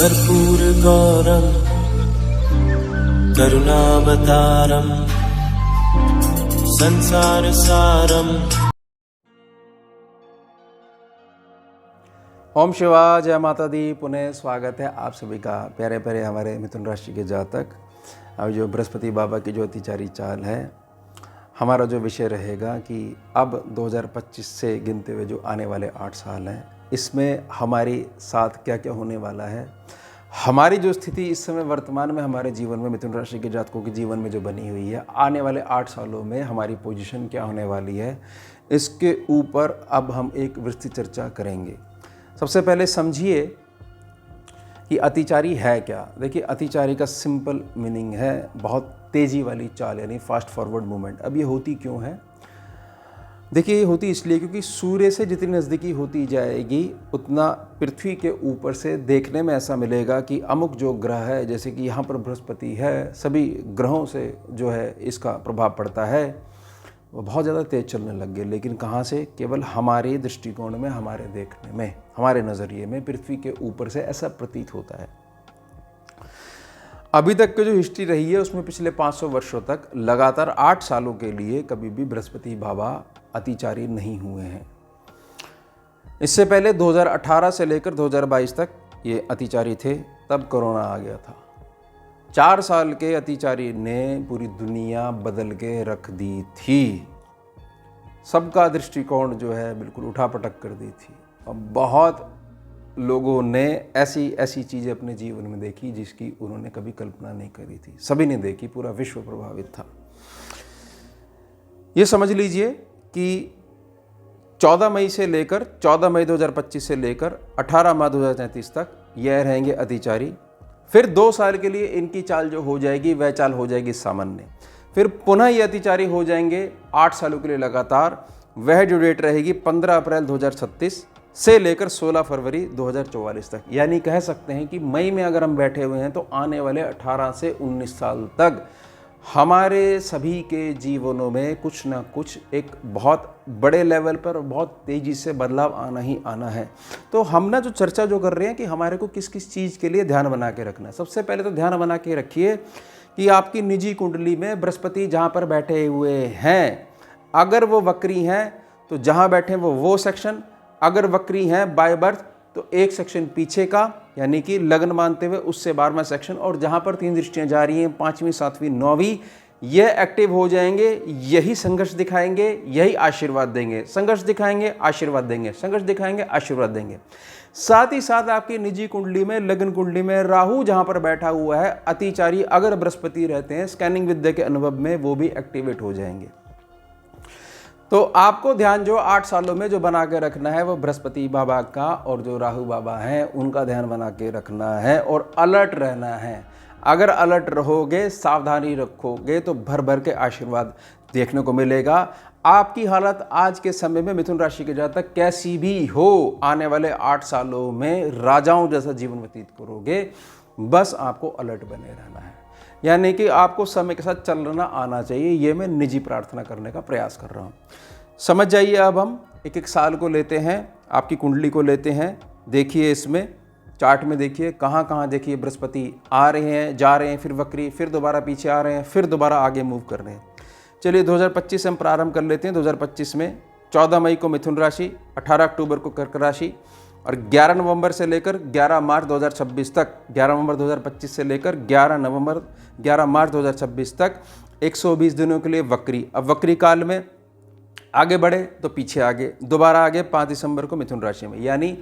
कर्पूरगौरं करुणावतारं संसारसारम्। ओम शिवा, जय माता दी। पुनः स्वागत है आप सभी का प्यारे प्यारे हमारे मिथुन राशि के जातक। अब जो बृहस्पति बाबा की जो अतिचारी चाल है, हमारा जो विषय रहेगा कि अब 2025 से गिनते हुए जो आने वाले 8 साल हैं, इसमें हमारे साथ क्या क्या होने वाला है। हमारी जो स्थिति इस समय वर्तमान में हमारे जीवन में, मिथुन राशि के जातकों के जीवन में जो बनी हुई है, आने वाले 8 सालों में हमारी पोजीशन क्या होने वाली है, इसके ऊपर अब हम एक विस्तृत चर्चा करेंगे। सबसे पहले समझिए कि अतिचारी है क्या। देखिए, अतिचारी का सिंपल मीनिंग है बहुत तेज़ी वाली चाल, यानी फास्ट फॉरवर्ड मूवमेंट। अब ये होती क्यों है? देखिए, ये होती इसलिए क्योंकि सूर्य से जितनी नज़दीकी होती जाएगी उतना पृथ्वी के ऊपर से देखने में ऐसा मिलेगा कि अमुक जो ग्रह है, जैसे कि यहाँ पर बृहस्पति है, सभी ग्रहों से जो है इसका प्रभाव पड़ता है, वो बहुत ज़्यादा तेज़ चलने लग गए। लेकिन कहाँ से? केवल हमारे दृष्टिकोण में, हमारे देखने में, हमारे नज़रिए में पृथ्वी के ऊपर से ऐसा प्रतीत होता है। अभी तक की जो हिस्ट्री रही है उसमें पिछले 500 वर्षों तक लगातार 8 सालों के लिए कभी भी बृहस्पति बाबा अतिचारी नहीं हुए हैं। इससे पहले 2018 से लेकर 2022 तक ये अतिचारी थे, तब कोरोना आ गया था। 4 साल के अतिचारी ने पूरी दुनिया बदल के रख दी थी। सबका दृष्टिकोण जो है बिल्कुल उठापटक कर दी थी। और बहुत लोगों ने ऐसी चीज़ें अपने जीवन में देखी जिसकी उन्होंने कभी कल्पना नहीं करी थी। सभी ने देखी, पूरा विश्व प्रभावित था। ये समझ लीजिए कि 14 मई 2025 से लेकर 18 मार्च 2033 तक यह रहेंगे अतिचारी। फिर 2 साल के लिए इनकी चाल जो हो जाएगी वह चाल हो जाएगी सामान्य। फिर पुनः ये अतिचारी हो जाएंगे 8 सालों के लिए लगातार। वह जो डेट रहेगी 15 अप्रैल 2036 से लेकर 16 फरवरी 2044 तक। यानी कह सकते हैं कि मई में अगर हम बैठे हुए हैं तो आने वाले 18 से 19 साल तक हमारे सभी के जीवनों में कुछ ना कुछ एक बहुत बड़े लेवल पर बहुत तेज़ी से बदलाव आना ही आना है। तो हम ना जो चर्चा जो कर रहे हैं कि हमारे को किस किस चीज़ के लिए ध्यान बना के रखना है। सबसे पहले तो ध्यान बना के रखिए कि आपकी निजी कुंडली में बृहस्पति जहाँ पर बैठे हुए हैं, अगर वो वक्री हैं तो जहाँ बैठे वो सेक्शन, अगर वक्री हैं बाय बर्थ तो एक सेक्शन पीछे का, यानी कि लग्न मानते हुए उससे 12वां सेक्शन, और जहाँ पर 3 दृष्टियाँ जा रही हैं 5वीं, 7वीं, 9वीं, ये एक्टिव हो जाएंगे। यही संघर्ष दिखाएंगे, यही आशीर्वाद देंगे। संघर्ष दिखाएंगे, आशीर्वाद देंगे, संघर्ष दिखाएंगे, आशीर्वाद देंगे। साथ ही साथ आपकी निजी कुंडली में, लग्न कुंडली में राहु जहाँ पर बैठा हुआ है, अतिचारी अगर बृहस्पति रहते हैं, स्कैनिंग विद्या के अनुभव में वो भी एक्टिवेट हो जाएंगे। तो आपको ध्यान जो 8 सालों में जो बना के रखना है वो बृहस्पति बाबा का और जो राहु बाबा हैं उनका ध्यान बना के रखना है और अलर्ट रहना है। अगर अलर्ट रहोगे, सावधानी रखोगे तो भर भर के आशीर्वाद देखने को मिलेगा। आपकी हालत आज के समय में मिथुन राशि के जातक कैसी भी हो, आने वाले 8 सालों में राजाओं जैसा जीवन व्यतीत करोगे। बस आपको अलर्ट बने रहना है, यानी कि आपको समय के साथ चलना आना चाहिए। ये मैं निजी प्रार्थना करने का प्रयास कर रहा हूँ। समझ जाइए। अब हम एक एक साल को लेते हैं, आपकी कुंडली को लेते हैं। देखिए, इसमें चार्ट में देखिए कहाँ कहाँ देखिए बृहस्पति आ रहे हैं, जा रहे हैं, फिर वक्री, फिर दोबारा पीछे आ रहे हैं, फिर दोबारा आगे मूव कर रहे हैं। चलिए 2025 से हम प्रारंभ कर लेते हैं। 2025 में 14 मई को मिथुन राशि, 18 अक्टूबर को कर्क राशि, और 11 नवंबर से लेकर 11 मार्च 2026 तक, 11 नवंबर 2025 से लेकर 11 मार्च 2026 तक 120 दिनों के लिए वक्री। अब वक्री काल में आगे बढ़े तो पीछे आगे, दोबारा आगे 5 दिसंबर को मिथुन राशि में। यानी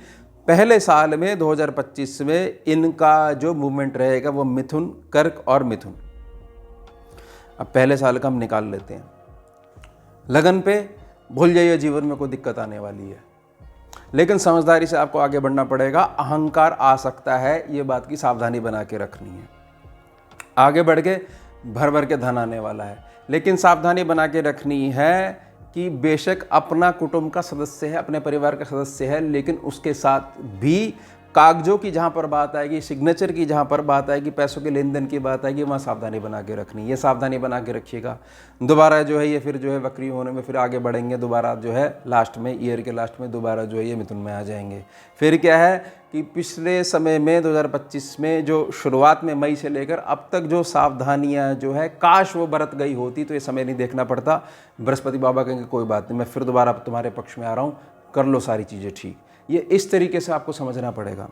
पहले साल में 2025 में इनका जो मूवमेंट रहेगा वो मिथुन, कर्क और मिथुन। अब पहले साल का हम निकाल लेते हैं। लगन पे भूल जाइए, जीवन में कोई दिक्कत आने वाली है, लेकिन समझदारी से आपको आगे बढ़ना पड़ेगा। अहंकार आ सकता है, ये बात की सावधानी बना के रखनी है। आगे बढ़ के भर भर के धन आने वाला है, लेकिन सावधानी बना के रखनी है कि बेशक अपना कुटुंब का सदस्य है, अपने परिवार का सदस्य है, लेकिन उसके साथ भी कागजों की जहाँ पर बात आएगी, सिग्नेचर की जहाँ पर बात आएगी, पैसों के लेन देन की बात आएगी, वहाँ सावधानी बना के रखनी। ये सावधानी बना के रखिएगा। दोबारा जो है ये फिर जो है वक्री होने में फिर आगे बढ़ेंगे, दोबारा जो है लास्ट में, ईयर के लास्ट में दोबारा जो है ये मिथुन में आ जाएंगे। फिर क्या है कि पिछले समय में 2025 में जो शुरुआत में मई से लेकर अब तक जो सावधानियाँ जो है काश वो बरत गई होती तो ये समय नहीं देखना पड़ता। बृहस्पति बाबा कहेंगे कोई बात नहीं, मैं फिर दोबारा तुम्हारे पक्ष में आ रहा हूँ, कर लो सारी चीज़ें ठीक। ये इस तरीके से आपको समझना पड़ेगा।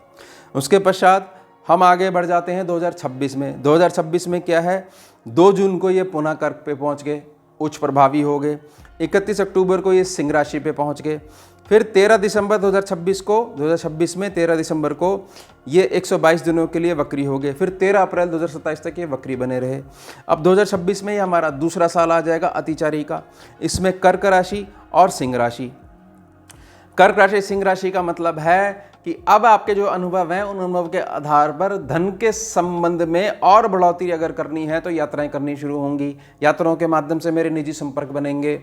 उसके पश्चात हम आगे बढ़ जाते हैं 2026 में। 2026 में क्या है, 2 जून को ये पुनः कर्क पे पहुंच गए, उच्च प्रभावी हो गए। 31 अक्टूबर को ये सिंह राशि पे पहुंच गए। फिर 13 दिसंबर 2026 में 13 दिसंबर को ये 122 दिनों के लिए वक्री हो गए। फिर 13 अप्रैल 2027 तक ये वक्री बने रहे। अब 2026 में ये हमारा दूसरा साल आ जाएगा अतिचारी का। इसमें कर्क राशि और सिंह राशि। कर्क राशि सिंह राशि का मतलब है कि अब आपके जो अनुभव हैं उन अनुभव के आधार पर धन के संबंध में और बढ़ोतरी अगर करनी है तो यात्राएं करनी शुरू होंगी। यात्राओं के माध्यम से मेरे निजी संपर्क बनेंगे।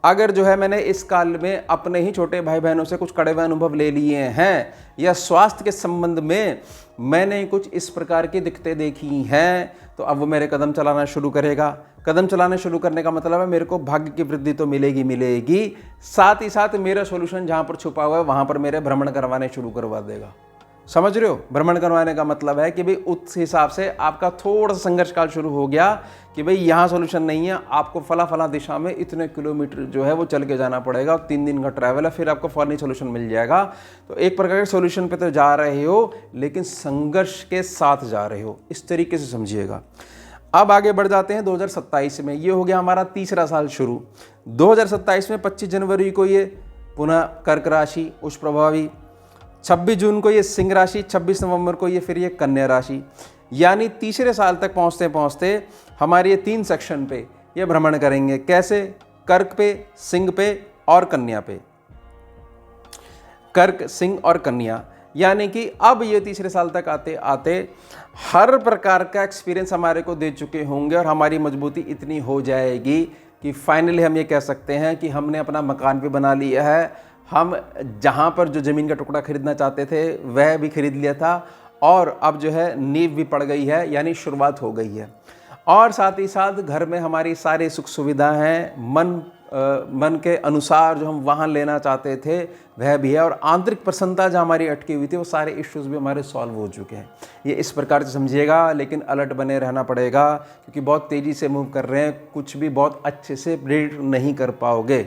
अगर जो है मैंने इस काल में अपने ही छोटे भाई बहनों से कुछ कड़वे अनुभव ले लिए हैं या स्वास्थ्य के संबंध में मैंने कुछ इस प्रकार की दिक्कतें देखी हैं तो अब वो मेरे कदम चलाना शुरू करेगा। कदम चलाना शुरू करने का मतलब है मेरे को भाग्य की वृद्धि तो मिलेगी, साथ ही साथ मेरा सॉल्यूशन जहाँ पर छुपा हुआ है वहाँ पर मेरे भ्रमण करवाने शुरू करवा देगा। समझ रहे हो? भ्रमण करवाने का मतलब है कि भाई उस हिसाब से आपका थोड़ा सा संघर्ष काल शुरू हो गया कि भाई यहाँ सॉल्यूशन नहीं है, आपको फला दिशा में इतने किलोमीटर जो है वो चल के जाना पड़ेगा, 3 दिन का ट्रैवल है, फिर आपको फलानी सॉल्यूशन मिल जाएगा। तो एक प्रकार के सॉल्यूशन पे तो जा रहे हो लेकिन संघर्ष के साथ जा रहे हो, इस तरीके से समझिएगा। अब आगे बढ़ जाते हैं 2027 में। ये हो गया हमारा तीसरा साल शुरू। 2027 में 25 जनवरी को ये पुनः कर्क राशि उच्च प्रभावी, 26 जून को ये सिंह राशि, 26 नवंबर को ये फिर ये कन्या राशि। यानी तीसरे साल तक पहुँचते पहुँचते हमारे ये 3 सेक्शन पे ये भ्रमण करेंगे। कैसे? कर्क पे, सिंह पे और कन्या पे। कर्क, सिंह और कन्या, यानी कि अब ये तीसरे साल तक आते आते हर प्रकार का एक्सपीरियंस हमारे को दे चुके होंगे और हमारी मजबूती इतनी हो जाएगी कि फाइनली हम ये कह सकते हैं कि हमने अपना मकान भी बना लिया है। हम जहाँ पर जो ज़मीन का टुकड़ा खरीदना चाहते थे वह भी खरीद लिया था और अब जो है नींव भी पड़ गई है, यानी शुरुआत हो गई है। और साथ ही साथ घर में हमारी सारी सुख सुविधा हैं, मन के अनुसार जो हम वाहन लेना चाहते थे वह भी है और आंतरिक प्रसन्नता जो हमारी अटकी हुई थी वो सारे इश्यूज भी हमारे सॉल्व हो चुके हैं। ये इस प्रकार से समझिएगा, लेकिन अलर्ट बने रहना पड़ेगा क्योंकि बहुत तेज़ी से मूव कर रहे हैं। कुछ भी बहुत अच्छे से प्रेडिक्ट नहीं कर पाओगे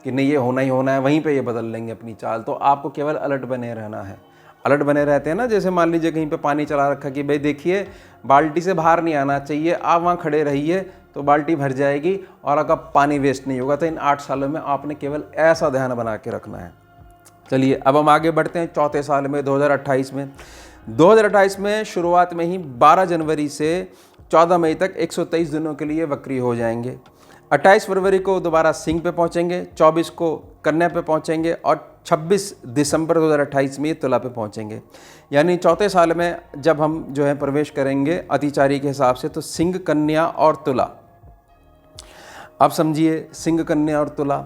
कि नहीं ये होना ही होना है, वहीं पे ये बदल लेंगे अपनी चाल। तो आपको केवल अलर्ट बने रहना है। अलर्ट बने रहते हैं ना, जैसे मान लीजिए कहीं पे पानी चला रखा कि भाई देखिए बाल्टी से बाहर नहीं आना चाहिए, आप वहाँ खड़े रहिए तो बाल्टी भर जाएगी और आपका पानी वेस्ट नहीं होगा। तो इन 8 सालों में आपने केवल ऐसा ध्यान बना के रखना है। चलिए अब हम आगे बढ़ते हैं चौथे साल में 2028 में। 2028 में शुरुआत में ही 12 जनवरी से 14 मई तक 123 दिनों के लिए वक्री हो जाएंगे। 28 फरवरी को दोबारा सिंह पे पहुंचेंगे, 24 को कन्या पे पहुंचेंगे और 26 दिसंबर 2028 में ये तुला पे पहुंचेंगे। यानी चौथे साल में जब हम जो है प्रवेश करेंगे अतिचारी के हिसाब से तो सिंह, कन्या और तुला। अब समझिए सिंह, कन्या और तुला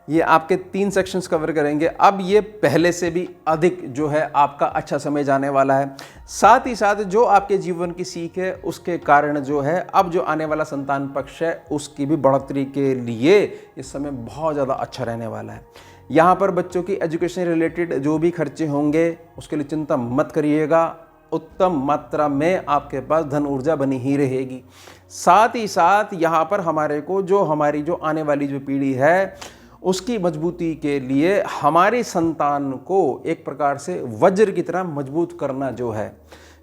ये आपके 3 सेक्शंस कवर करेंगे। अब ये पहले से भी अधिक जो है आपका अच्छा समय जाने वाला है। साथ ही साथ जो आपके जीवन की सीख है उसके कारण जो है अब जो आने वाला संतान पक्ष है उसकी भी बढ़ोतरी के लिए इस समय बहुत ज़्यादा अच्छा रहने वाला है। यहाँ पर बच्चों की एजुकेशन रिलेटेड जो भी खर्चे होंगे उसके लिए चिंता मत करिएगा, उत्तम मात्रा में आपके पास धन ऊर्जा बनी ही रहेगी। साथ ही साथ यहाँ पर हमारे को जो हमारी जो आने वाली जो पीढ़ी है उसकी मजबूती के लिए हमारी संतान को एक प्रकार से वज्र की तरह मजबूत करना जो है,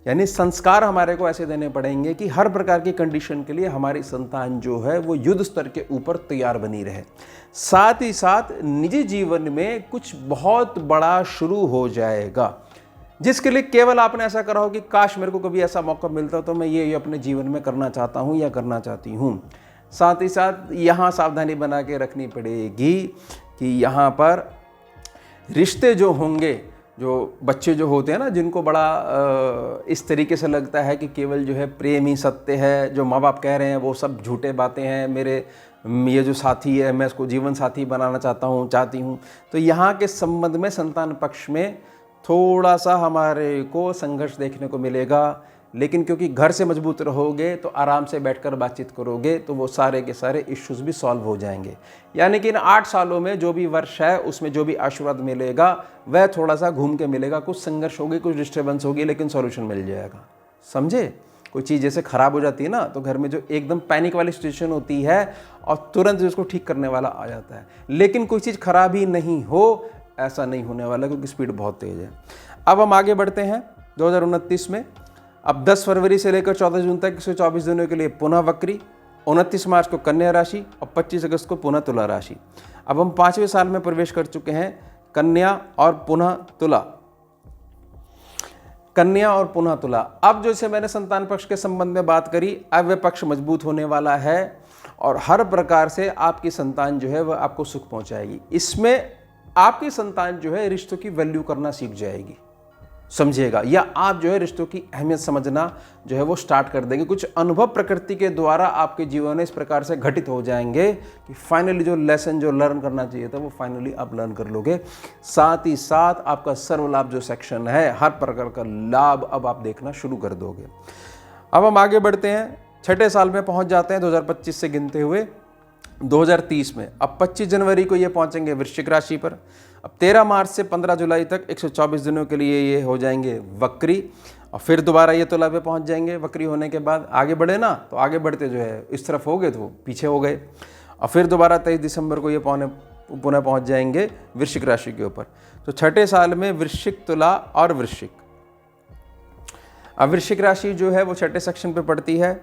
यानी संस्कार हमारे को ऐसे देने पड़ेंगे कि हर प्रकार की कंडीशन के लिए हमारी संतान जो है वो युद्ध स्तर के ऊपर तैयार बनी रहे। साथ ही साथ निजी जीवन में कुछ बहुत बड़ा शुरू हो जाएगा जिसके लिए केवल आपने ऐसा करा हो कि काश मेरे को कभी ऐसा मौका मिलता तो मैं ये अपने जीवन में करना चाहता हूँ या करना चाहती हूँ। साथ ही साथ यहाँ सावधानी बना के रखनी पड़ेगी कि यहाँ पर रिश्ते जो होंगे, जो बच्चे जो होते हैं ना जिनको बड़ा इस तरीके से लगता है कि केवल जो है प्रेम ही सत्य है, जो माँ बाप कह रहे हैं वो सब झूठे बातें हैं, मेरे ये जो साथी है मैं इसको जीवन साथी बनाना चाहती हूँ। तो यहाँ के संबंध में संतान पक्ष में थोड़ा सा हमारे को संघर्ष देखने को मिलेगा, लेकिन क्योंकि घर से मजबूत रहोगे तो आराम से बैठकर बातचीत करोगे तो वो सारे के सारे इश्यूज भी सॉल्व हो जाएंगे। यानी कि इन 8 सालों में जो भी वर्ष है उसमें जो भी आशीर्वाद मिलेगा वह थोड़ा सा घूम के मिलेगा। कुछ संघर्ष होगी, कुछ डिस्टर्बेंस होगी, लेकिन सॉल्यूशन मिल जाएगा। समझे? कोई चीज़ जैसे ख़राब हो जाती है ना, तो घर में जो एकदम पैनिक वाली सिचुएशन होती है और तुरंत उसको ठीक करने वाला आ जाता है। लेकिन कोई चीज़ खराब ही नहीं हो, ऐसा नहीं होने वाला, क्योंकि स्पीड बहुत तेज़ है। अब हम आगे बढ़ते हैं 2029 में। अब 10 फरवरी से लेकर 14 जून तक 124 दिनों के लिए पुनः वक्री, 29 मार्च को कन्या राशि और 25 अगस्त को पुनः तुला राशि। अब हम 5वें साल में प्रवेश कर चुके हैं, कन्या और पुनः तुला, कन्या और पुनः तुला। अब जैसे मैंने संतान पक्ष के संबंध में बात करी, अब वह पक्ष मजबूत होने वाला है और हर प्रकार से आपकी संतान जो है वह आपको सुख पहुंचाएगी। इसमें आपकी संतान जो है रिश्तों की वैल्यू करना सीख जाएगी, समझिएगा, या आप जो है रिश्तों की अहमियत समझना जो है वो स्टार्ट कर देंगे। कुछ अनुभव प्रकृति के द्वारा आपके जीवन में इस प्रकार से घटित हो जाएंगे कि फाइनली जो लेसन जो लर्न करना चाहिए था वो फाइनली आप लर्न कर लोगे। साथ ही साथ आपका सर्व लाभ जो सेक्शन है, हर प्रकार का लाभ अब आप देखना शुरू कर दोगे। अब हम आगे बढ़ते हैं, 6ठे साल में पहुंच जाते हैं 2025 से गिनते हुए 2030 में। अब 25 जनवरी को ये पहुंचेंगे वृश्चिक राशि पर। अब 13 मार्च से 15 जुलाई तक 124 दिनों के लिए ये हो जाएंगे वक्री, और फिर दोबारा ये तुला पे पहुंच जाएंगे। वक्री होने के बाद आगे बढ़े ना, तो आगे बढ़ते जो है इस तरफ हो गए तो पीछे हो गए, और फिर दोबारा 23 दिसंबर को ये पुनः पहुंच जाएंगे वृश्चिक राशि के ऊपर। तो 6ठे साल में वृश्चिक, तुला और वृश्चिक। अब वृश्चिक राशि जो है वो 6ठे सेक्शन पे पड़ती है,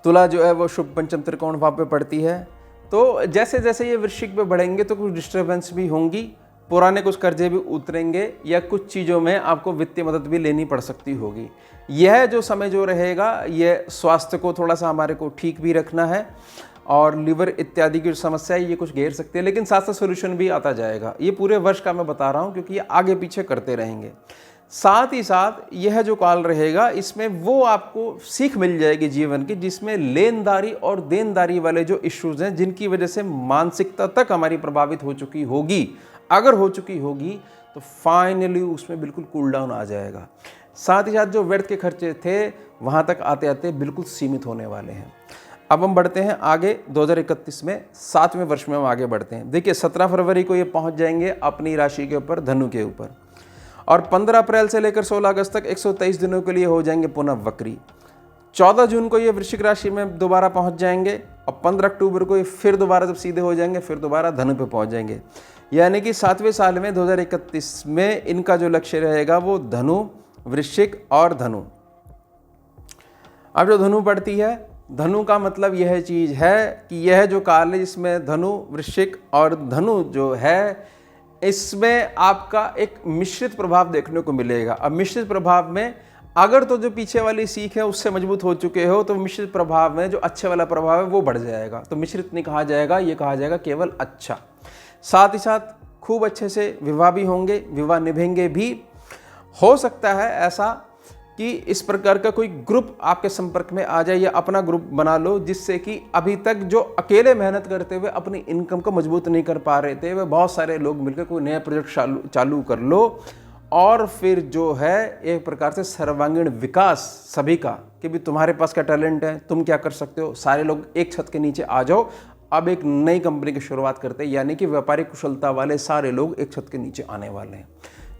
तुला जो है वो शुभ पंचम त्रिकोण भाव पे पड़ती है। तो जैसे जैसे ये वृश्चिक पे बढ़ेंगे तो कुछ डिस्टर्बेंस भी होंगी, पुराने कुछ कर्जे भी उतरेंगे, या कुछ चीज़ों में आपको वित्तीय मदद भी लेनी पड़ सकती होगी। यह जो समय जो रहेगा, यह स्वास्थ्य को थोड़ा सा हमारे को ठीक भी रखना है, और लिवर इत्यादि की समस्या है ये कुछ घेर सकती है, लेकिन साथ साथ सोल्यूशन भी आता जाएगा। ये पूरे वर्ष का मैं बता रहा हूँ, क्योंकि ये आगे पीछे करते रहेंगे। साथ ही साथ यह जो काल रहेगा, इसमें वो आपको सीख मिल जाएगी जीवन की, जिसमें लेनदारी और देनदारी वाले जो इश्यूज हैं, जिनकी वजह से मानसिकता तक हमारी प्रभावित हो चुकी होगी, अगर हो चुकी होगी तो फाइनली उसमें बिल्कुल कूल डाउन आ जाएगा। साथ ही साथ जो व्यर्थ के खर्चे थे वहाँ तक आते आते बिल्कुल सीमित होने वाले हैं। अब हम बढ़ते हैं आगे 2031 में, 7वें वर्ष में हम आगे बढ़ते हैं। देखिए 17 फरवरी को ये पहुँच जाएंगे अपनी राशि के ऊपर, धनु के ऊपर, और 15 अप्रैल से लेकर 16 अगस्त तक 123 दिनों के लिए हो जाएंगे पुनः वक्री। 14 जून को ये वृश्चिक राशि में दोबारा पहुंच जाएंगे, और 15 अक्टूबर को ये फिर दोबारा जब सीधे हो जाएंगे फिर दोबारा धनु पे पहुंच जाएंगे। यानी कि 7वें साल में 2031 में इनका जो लक्ष्य रहेगा वो धनु, वृश्चिक और धनु। अब जो धनु पड़ती है, धनु का मतलब यह चीज़ है कि यह जो काल है जिसमें धनु, वृश्चिक और धनु जो है, इसमें आपका एक मिश्रित प्रभाव देखने को मिलेगा। अब मिश्रित प्रभाव में अगर तो जो पीछे वाली सीख है उससे मजबूत हो चुके हो, तो मिश्रित प्रभाव में जो अच्छे वाला प्रभाव है वो बढ़ जाएगा। तो मिश्रित नहीं कहा जाएगा, ये कहा जाएगा केवल अच्छा। साथ ही साथ खूब अच्छे से विवाह भी होंगे, विवाह निभेंगे भी। हो सकता है ऐसा कि इस प्रकार का कोई ग्रुप आपके संपर्क में आ जाए, या अपना ग्रुप बना लो, जिससे कि अभी तक जो अकेले मेहनत करते हुए अपनी इनकम को मजबूत नहीं कर पा रहे थे, वे बहुत सारे लोग मिलकर कोई नया प्रोजेक्ट चालू कर लो, और फिर जो है एक प्रकार से सर्वांगीण विकास सभी का, कि भी तुम्हारे पास क्या टैलेंट है, तुम क्या कर सकते हो, सारे लोग एक छत के नीचे आ जाओ, अब एक नई कंपनी की शुरुआत करते हैं। यानी कि व्यापारिक कुशलता वाले सारे लोग एक छत के नीचे आने वाले हैं।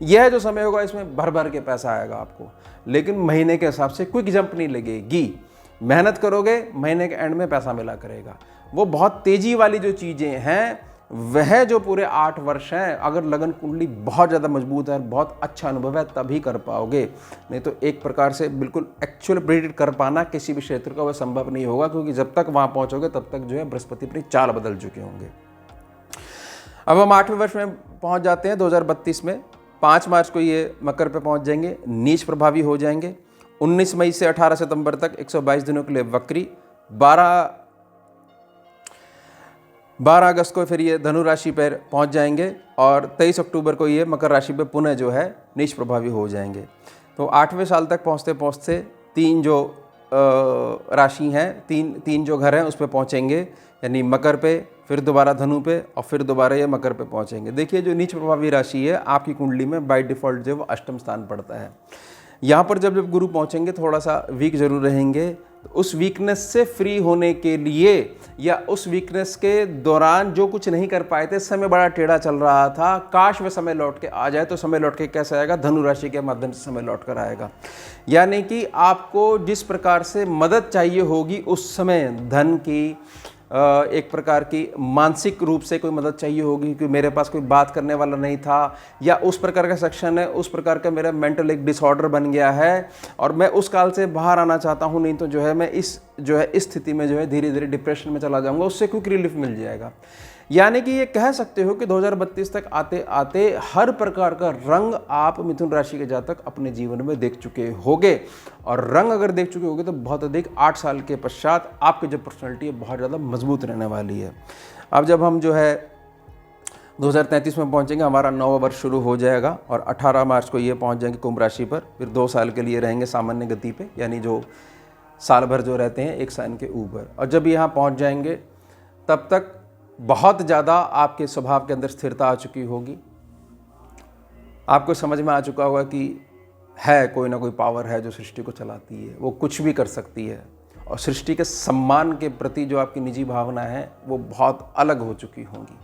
यह जो समय होगा इसमें भर भर के पैसा आएगा आपको, लेकिन महीने के हिसाब से क्विक जंप नहीं लगेगी। मेहनत करोगे, महीने के एंड में पैसा मिला करेगा। वो बहुत तेजी वाली जो चीज़ें हैं, वह जो पूरे 8 वर्ष हैं, अगर लगन कुंडली बहुत ज़्यादा मजबूत है, बहुत अच्छा अनुभव है, तभी कर पाओगे। नहीं तो एक प्रकार से बिल्कुल एक्चुअल प्रेडिक्ट कर पाना किसी भी क्षेत्र का वह संभव नहीं होगा, क्योंकि जब तक वहाँ पहुँचोगे तब तक जो है बृहस्पति अपनी चाल बदल चुके होंगे। अब हम 8वें वर्ष में पहुँच जाते हैं 2032 में। 5 मार्च को ये मकर पे पहुंच जाएंगे, नीच प्रभावी हो जाएंगे। 19 मई से 18 सितंबर तक 122 दिनों के लिए वक्री। 12 अगस्त को फिर ये धनु राशि पर पहुंच जाएंगे, और 23 अक्टूबर को ये मकर राशि पे पुनः जो है नीच प्रभावी हो जाएंगे। तो 8वें साल तक पहुंचते पहुंचते 3 जो राशि हैं, तीन जो घर हैं उस पर पहुँचेंगे, यानी मकर पे, फिर दोबारा धनु पे और फिर दोबारा ये मकर पे पहुंचेंगे। देखिए जो नीच प्रभावी राशि है आपकी कुंडली में बाय डिफ़ॉल्ट जो है वो अष्टम स्थान पड़ता है। यहाँ पर जब जब गुरु पहुँचेंगे थोड़ा सा वीक जरूर रहेंगे, तो उस वीकनेस से फ्री होने के लिए या उस वीकनेस के दौरान जो कुछ नहीं कर पाए थे, समय बड़ा टेढ़ा चल रहा था, काश वह समय लौट के आ जाए। तो समय लौट के कैसे आएगा? धनु राशि के माध्यम से समय लौट कर आएगा। यानी कि आपको जिस प्रकार से मदद चाहिए होगी उस समय, धन की एक प्रकार की मानसिक रूप से कोई मदद चाहिए होगी कि मेरे पास कोई बात करने वाला नहीं था, या उस प्रकार का सेक्शन है, उस प्रकार का मेरा मेंटल एक डिसऑर्डर बन गया है और मैं उस काल से बाहर आना चाहता हूँ, नहीं तो जो है मैं इस स्थिति में जो है धीरे धीरे डिप्रेशन में चला जाऊँगा, उससे क्विक रिलीफ मिल जाएगा। यानी कि ये कह सकते हो कि 2032 तक आते आते हर प्रकार का रंग आप मिथुन राशि के जातक अपने जीवन में देख चुके होगे, और रंग अगर देख चुके होगे तो बहुत अधिक 8 साल के पश्चात आपकी जो पर्सनैलिटी है बहुत ज़्यादा मजबूत रहने वाली है। अब जब हम जो है 2033 में पहुंचेंगे, हमारा 9वां वर्ष शुरू हो जाएगा और 18 मार्च को ये पहुंच जाएंगे कुंभ राशि पर। फिर 2 साल के लिए रहेंगे सामान्य गति पे, यानी जो साल भर जो रहते हैं एक साइन के ऊपर। और जब यहाँ पहुँच जाएंगे तब तक बहुत ज़्यादा आपके स्वभाव के अंदर स्थिरता आ चुकी होगी। आपको समझ में आ चुका होगा कि है कोई ना कोई पावर है जो सृष्टि को चलाती है, वो कुछ भी कर सकती है, और सृष्टि के सम्मान के प्रति जो आपकी निजी भावना है वो बहुत अलग हो चुकी होंगी।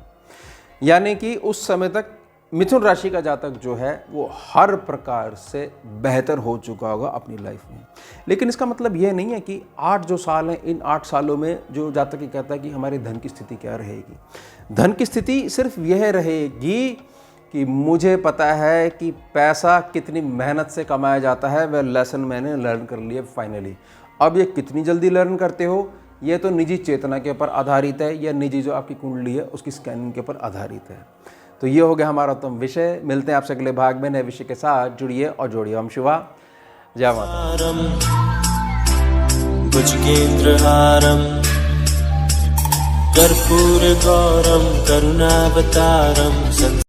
यानी कि उस समय तक मिथुन राशि का जातक जो है वो हर प्रकार से बेहतर हो चुका होगा अपनी लाइफ में। लेकिन इसका मतलब यह नहीं है कि 8 जो साल हैं, इन 8 सालों में जो जातक ये कहता है कि हमारी धन की स्थिति क्या रहेगी। धन की स्थिति सिर्फ यह रहेगी कि मुझे पता है कि पैसा कितनी मेहनत से कमाया जाता है, वह लेसन मैंने लर्न कर लिया फाइनली। अब ये कितनी जल्दी लर्न करते हो ये तो निजी चेतना के ऊपर आधारित है, या निजी जो आपकी कुंडली है उसकी स्कैनिंग के ऊपर आधारित है। तो ये हो गया हमारा उत्तम विषय। मिलते हैं आपसे अगले भाग में नए विषय के साथ। जुड़िए और जोड़िए। ओम शिवा जय माता। भुजगेन्द्रहारं कर्पूरगौरं करुणावतारं